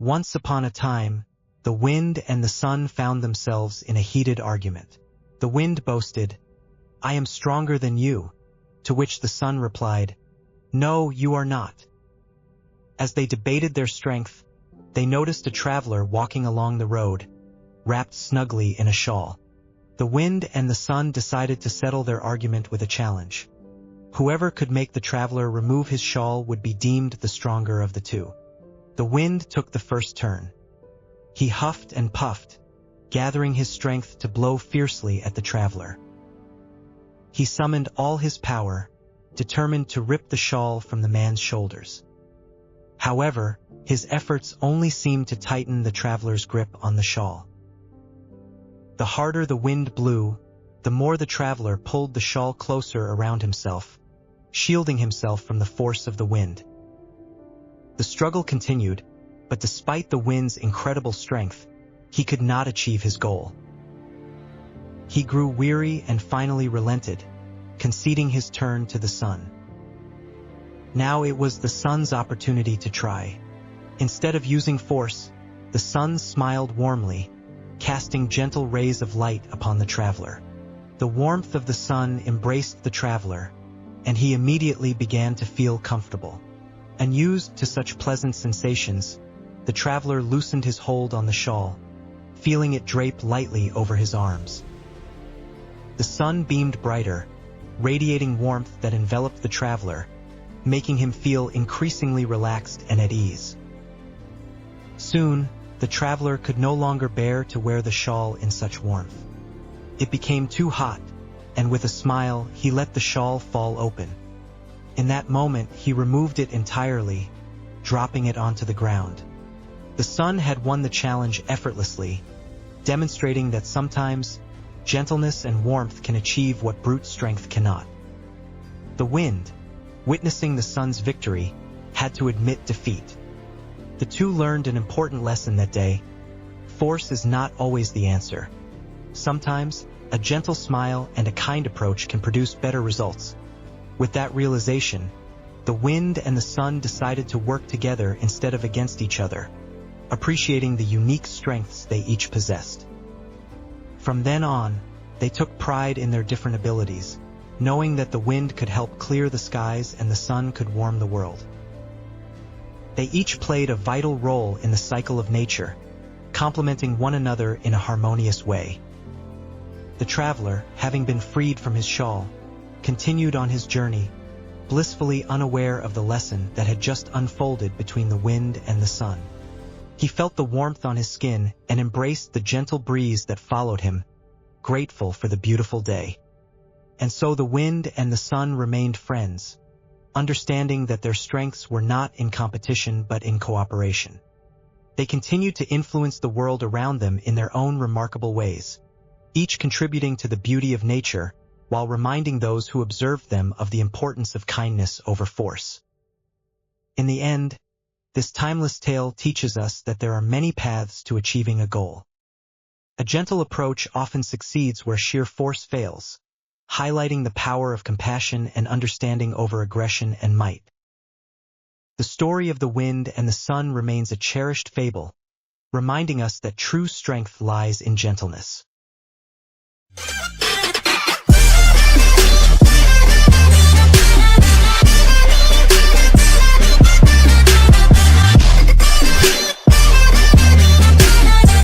Once upon a time, the wind and the sun found themselves in a heated argument. The wind boasted, "I am stronger than you," to which the sun replied, "No, you are not." As they debated their strength, they noticed a traveler walking along the road, wrapped snugly in a shawl. The wind and the sun decided to settle their argument with a challenge. Whoever could make the traveler remove his shawl would be deemed the stronger of the two. The wind took the first turn. He huffed and puffed, gathering his strength to blow fiercely at the traveler. He summoned all his power, determined to rip the shawl from the man's shoulders. However, his efforts only seemed to tighten the traveler's grip on the shawl. The harder the wind blew, the more the traveler pulled the shawl closer around himself, shielding himself from the force of the wind. The struggle continued, but despite the wind's incredible strength, he could not achieve his goal. He grew weary and finally relented, conceding his turn to the sun. Now it was the sun's opportunity to try. Instead of using force, the sun smiled warmly, casting gentle rays of light upon the traveler. The warmth of the sun embraced the traveler, and he immediately began to feel comfortable. Unused to such pleasant sensations, the traveler loosened his hold on the shawl, feeling it drape lightly over his arms. The sun beamed brighter, radiating warmth that enveloped the traveler, making him feel increasingly relaxed and at ease. Soon, the traveler could no longer bear to wear the shawl in such warmth. It became too hot, and with a smile, he let the shawl fall open. In that moment, he removed it entirely, dropping it onto the ground. The sun had won the challenge effortlessly, demonstrating that sometimes gentleness and warmth can achieve what brute strength cannot. The wind, witnessing the sun's victory, had to admit defeat. The two learned an important lesson that day. Force is not always the answer. Sometimes, a gentle smile and a kind approach can produce better results. With that realization, the wind and the sun decided to work together instead of against each other, appreciating the unique strengths they each possessed. From then on, they took pride in their different abilities, knowing that the wind could help clear the skies and the sun could warm the world. They each played a vital role in the cycle of nature, complementing one another in a harmonious way. The traveler, having been freed from his shawl, continued on his journey, blissfully unaware of the lesson that had just unfolded between the wind and the sun. He felt the warmth on his skin and embraced the gentle breeze that followed him, grateful for the beautiful day. And so the wind and the sun remained friends, understanding that their strengths were not in competition but in cooperation. They continued to influence the world around them in their own remarkable ways, each contributing to the beauty of nature while reminding those who observed them of the importance of kindness over force. In the end, this timeless tale teaches us that there are many paths to achieving a goal. A gentle approach often succeeds where sheer force fails, highlighting the power of compassion and understanding over aggression and might. The story of the wind and the sun remains a cherished fable, reminding us that true strength lies in gentleness.